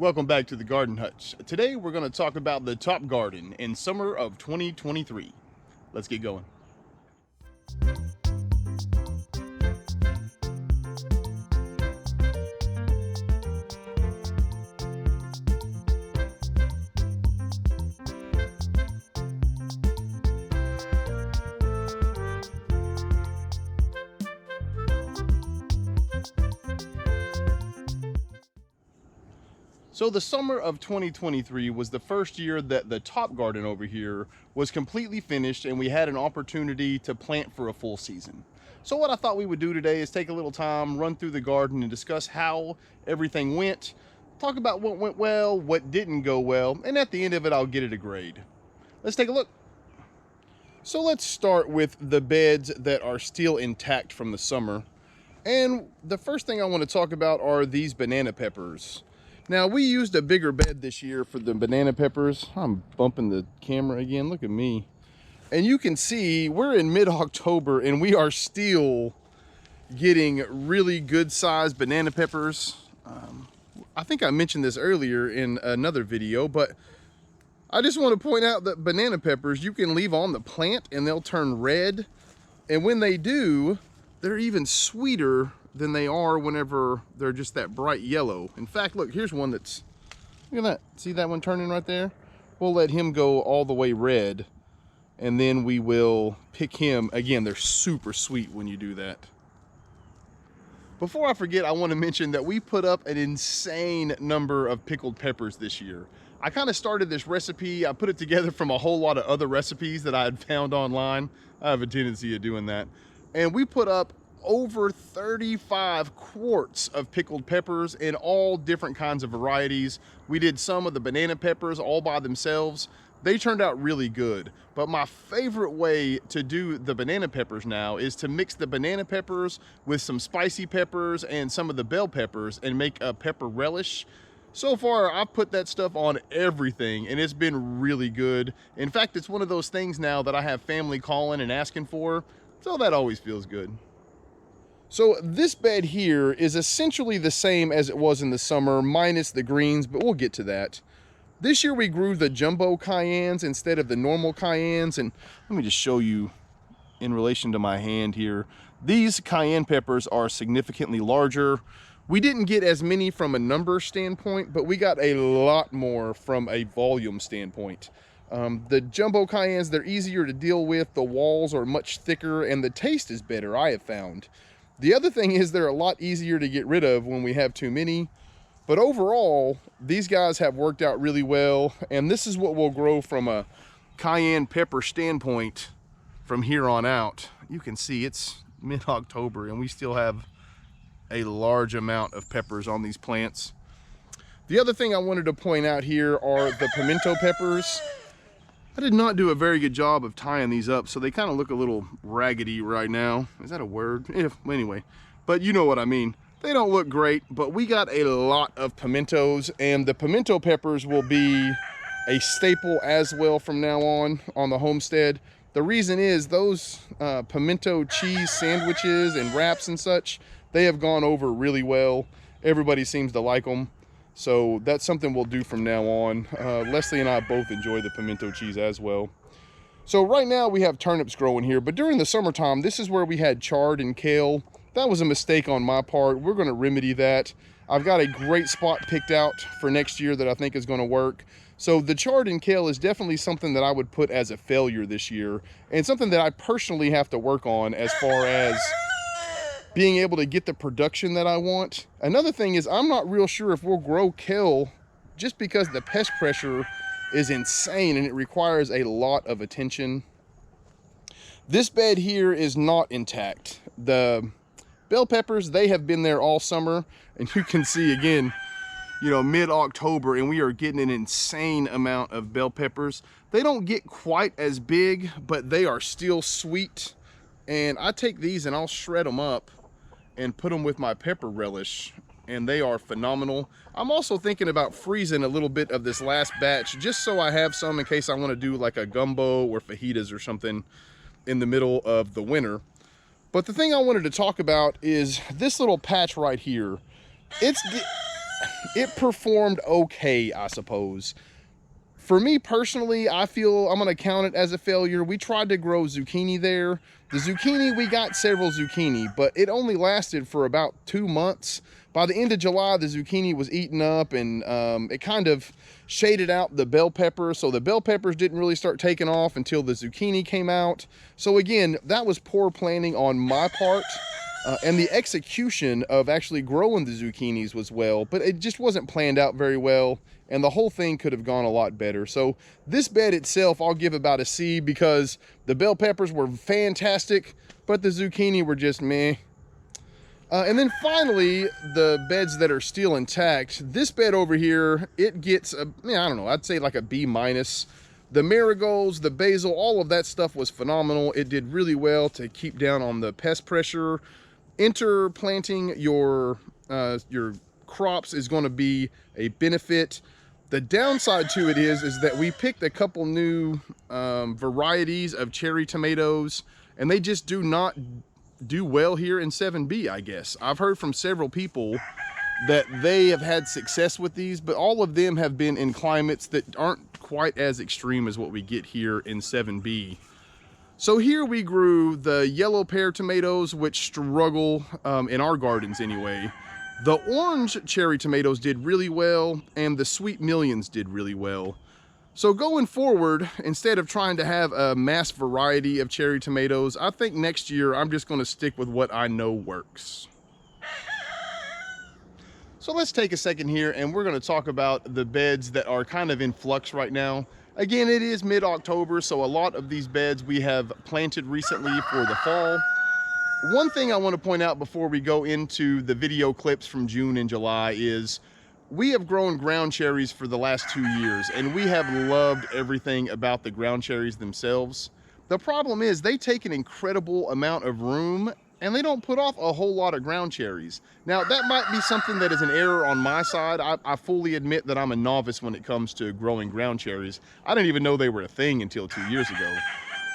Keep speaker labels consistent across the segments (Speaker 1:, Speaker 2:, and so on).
Speaker 1: Welcome back to the Garden Hutch. Today we're going to talk about the top garden in summer of 2023. Let's get going. So the summer of 2023 was the first year that the top garden over here was completely finished and we had an opportunity to plant for a full season. So what I thought we would do today is take a little time, run through the garden and discuss how everything went, talk about what went well, what didn't go well, and at the end of it, I'll get it a grade. Let's take a look. So let's start with the beds that are still intact from the summer. And the first thing I want to talk about are these banana peppers. Now, we used a bigger bed this year for the banana peppers. I'm bumping the camera again, look at me. And you can see we're in mid-October and we are still getting really good sized banana peppers. I think I mentioned this earlier in another video, but I just want to point out that banana peppers you can leave on the plant and they'll turn red. And when they do, they're even sweeter than they are whenever they're just that bright yellow. In fact, look, here's one that's, look at that. See that one turning right there? We'll let him go all the way red and then we will pick him. Again, they're super sweet when you do that. Before I forget, I want to mention that we put up an insane number of pickled peppers this year. I kind of started this recipe. I put it together from a whole lot of other recipes that I had found online. I have a tendency of doing that. And we put up over 35 quarts of pickled peppers in all different kinds of varieties. We did some of the banana peppers all by themselves. They turned out really good. But my favorite way to do the banana peppers now is to mix the banana peppers with some spicy peppers and some of the bell peppers and make a pepper relish. So far, I've put that stuff on everything and it's been really good. In fact, it's one of those things now that I have family calling and asking for, so that always feels good. So this bed here is essentially the same as it was in the summer, minus the greens, but we'll get to that. This year we grew the jumbo cayennes instead of the normal cayennes, and let me just show you in relation to my hand here. These cayenne peppers are significantly larger. We didn't get as many from a number standpoint, but we got a lot more from a volume standpoint. The jumbo cayennes, they're easier to deal with, the walls are much thicker, and the taste is better, I have found. The other thing is they're a lot easier to get rid of when we have too many. But overall, these guys have worked out really well. And this is what will grow from a cayenne pepper standpoint from here on out. You can see it's mid-October and we still have a large amount of peppers on these plants. The other thing I wanted to point out here are the pimento peppers. I did not do a very good job of tying these up, so they kind of look a little raggedy right now. Is that a word? Anyway, but you know what I mean. They don't look great, but we got a lot of pimentos, and the pimento peppers will be a staple as well from now on the homestead. The reason is those pimento cheese sandwiches and wraps and such, they have gone over really well. Everybody seems to like them. So that's something we'll do from now on. Leslie and I both enjoy the pimento cheese as well. So right now we have turnips growing here, but during the summertime, this is where we had chard and kale. That was a mistake on my part. We're gonna remedy that. I've got a great spot picked out for next year that I think is gonna work. So the chard and kale is definitely something that I would put as a failure this year, and something that I personally have to work on as far as being able to get the production that I want. Another thing is I'm not real sure if we'll grow kale just because the pest pressure is insane and it requires a lot of attention. This bed here is not intact. The bell peppers, they have been there all summer, and you can see again, you know, mid-October, and we are getting an insane amount of bell peppers. They don't get quite as big, but they are still sweet. And I take these and I'll shred them up and put them with my pepper relish, and they are phenomenal. I'm also thinking about freezing a little bit of this last batch just so I have some in case I want to do like a gumbo or fajitas or something in the middle of the winter. But the thing I wanted to talk about is this little patch right here. it performed okay, I suppose. For me personally, I feel I'm going to count it as a failure. We tried to grow zucchini there. The zucchini, we got several zucchini, but it only lasted for about 2 months. By the end of July, the zucchini was eaten up, and it kind of shaded out the bell peppers. So the bell peppers didn't really start taking off until the zucchini came out. So again, that was poor planning on my part. And the execution of actually growing the zucchinis was well, but it just wasn't planned out very well, and the whole thing could have gone a lot better. So this bed itself, I'll give about a C, because the bell peppers were fantastic, but the zucchini were just meh. And then finally, the beds that are still intact. This bed over here, it gets, I don't know, I'd say like a B minus. The marigolds, the basil, all of that stuff was phenomenal. It did really well to keep down on the pest pressure. Interplanting your crops is going to be a benefit. The downside to it is that we picked a couple new varieties of cherry tomatoes, and they just do not do well here in 7B, I guess. I've heard from several people that they have had success with these, but all of them have been in climates that aren't quite as extreme as what we get here in 7B. So here we grew the yellow pear tomatoes, which struggle in our gardens anyway. The orange cherry tomatoes did really well, and the sweet millions did really well. So going forward, instead of trying to have a mass variety of cherry tomatoes, I think next year I'm just going to stick with what I know works. So let's take a second here, and we're going to talk about the beds that are kind of in flux right now. Again, it is mid-October, so a lot of these beds we have planted recently for the fall. One thing I want to point out before we go into the video clips from June and July is we have grown ground cherries for the last 2 years, and we have loved everything about the ground cherries themselves. The problem is they take an incredible amount of room, and they don't put off a whole lot of ground cherries. Now, that might be something that is an error on my side. I fully admit that I'm a novice when it comes to growing ground cherries. I didn't even know they were a thing until 2 years ago.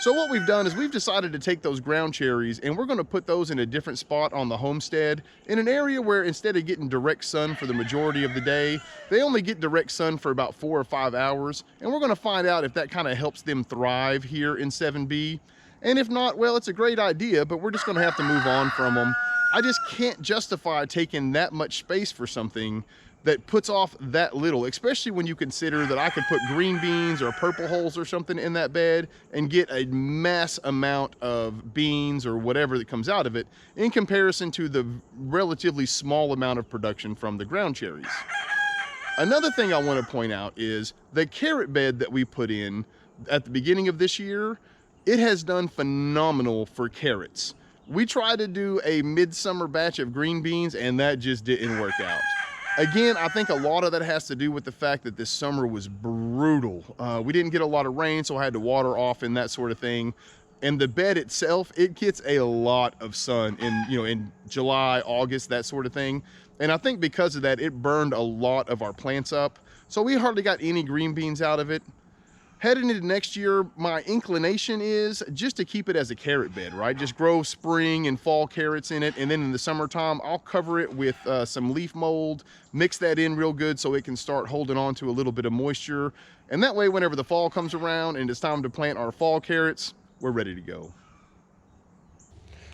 Speaker 1: So what we've done is we've decided to take those ground cherries, and we're going to put those in a different spot on the homestead, in an area where instead of getting direct sun for the majority of the day, they only get direct sun for about 4 or 5 hours. And we're going to find out if that kind of helps them thrive here in 7B. And if not, well, it's a great idea, but we're just going to have to move on from them. I just can't justify taking that much space for something that puts off that little, especially when you consider that I could put green beans or purple hulls or something in that bed and get a mass amount of beans or whatever that comes out of it in comparison to the relatively small amount of production from the ground cherries. Another thing I want to point out is the carrot bed that we put in at the beginning of this year. It has done phenomenal for carrots. We tried to do a midsummer batch of green beans, and that just didn't work out. Again, I think a lot of that has to do with the fact that this summer was brutal. We didn't get a lot of rain, so I had to water off and that sort of thing. And the bed itself, it gets a lot of sun in July, August, that sort of thing. And I think because of that, it burned a lot of our plants up. So we hardly got any green beans out of it. Heading into next year, my inclination is just to keep it as a carrot bed, right? Just grow spring and fall carrots in it. And then in the summertime, I'll cover it with some leaf mold, mix that in real good so it can start holding on to a little bit of moisture. And that way, whenever the fall comes around and it's time to plant our fall carrots, we're ready to go.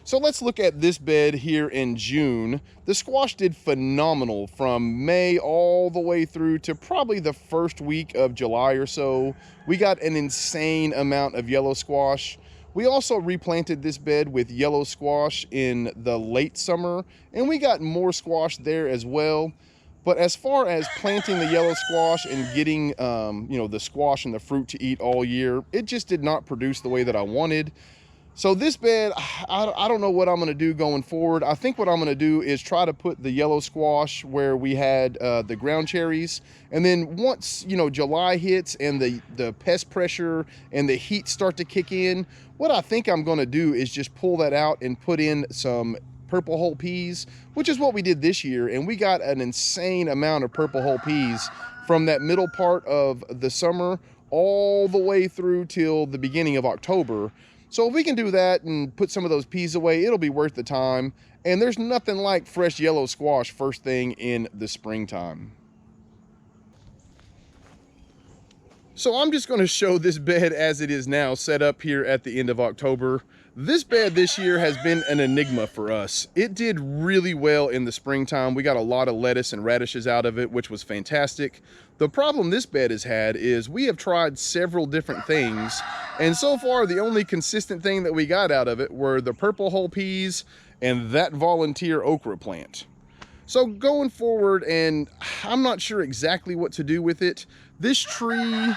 Speaker 1: So let's look at this bed here in June. The squash did phenomenal from May all the way through to probably the first week of July or so. We got an insane amount of yellow squash. We also replanted this bed with yellow squash in the late summer, and we got more squash there as well. But as far as planting the yellow squash and getting the squash and the fruit to eat all year, it just did not produce the way that I wanted. So this bed, I don't know what I'm going to do going forward. I think what I'm going to do is try to put the yellow squash where we had the ground cherries. And then once, July hits and the pest pressure and the heat start to kick in, what I think I'm going to do is just pull that out and put in some purple hull peas, which is what we did this year. And we got an insane amount of purple hull peas from that middle part of the summer all the way through till the beginning of October. So if we can do that and put some of those peas away, it'll be worth the time. And there's nothing like fresh yellow squash first thing in the springtime. So I'm just going to show this bed as it is now, set up here at the end of October. This bed this year has been an enigma for us. It did really well in the springtime. We got a lot of lettuce and radishes out of it, which was fantastic. The problem this bed has had is we have tried several different things, and so far the only consistent thing that we got out of it were the purple hull peas and that volunteer okra plant. So going forward, and I'm not sure exactly what to do with it. This tree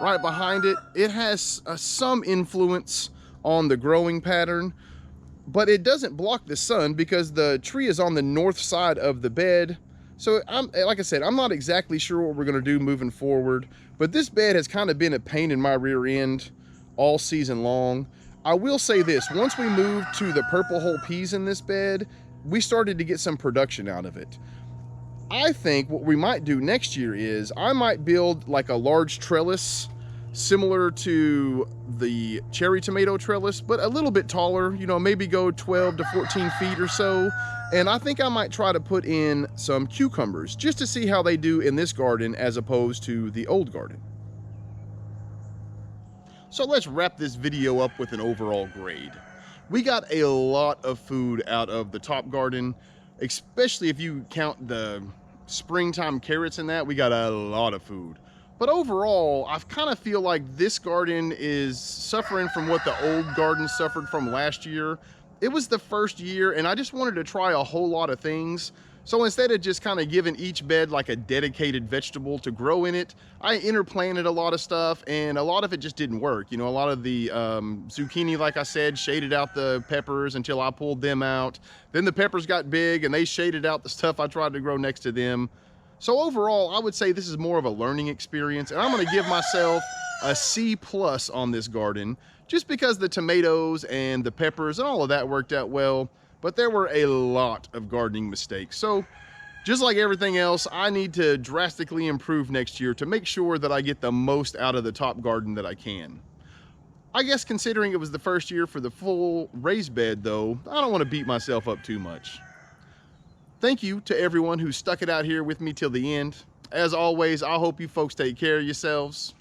Speaker 1: right behind it, it has some influence on the growing pattern, but it doesn't block the sun because the tree is on the north side of the bed. So like I said, I'm not exactly sure what we're gonna do moving forward, but this bed has kind of been a pain in my rear end all season long. I will say this, once we moved to the purple hull peas in this bed, we started to get some production out of it. I think what we might do next year is I might build like a large trellis similar to the cherry tomato trellis, but a little bit taller, you know, maybe go 12 to 14 feet or so. And I think I might try to put in some cucumbers just to see how they do in this garden as opposed to the old garden. So let's wrap this video up with an overall grade. We got a lot of food out of the top garden, especially if you count the springtime carrots in that. We got a lot of food. But overall, I kind of feel like this garden is suffering from what the old garden suffered from last year. It was the first year and I just wanted to try a whole lot of things. So instead of just kind of giving each bed like a dedicated vegetable to grow in it, I interplanted a lot of stuff and a lot of it just didn't work. You know, a lot of the zucchini, like I said, shaded out the peppers until I pulled them out. Then the peppers got big and they shaded out the stuff I tried to grow next to them. So overall, I would say this is more of a learning experience, and I'm gonna give myself a C+ on this garden, just because the tomatoes and the peppers and all of that worked out well, but there were a lot of gardening mistakes. So just like everything else, I need to drastically improve next year to make sure that I get the most out of the top garden that I can. I guess considering it was the first year for the full raised bed though, I don't wanna beat myself up too much. Thank you to everyone who stuck it out here with me till the end. As always, I hope you folks take care of yourselves.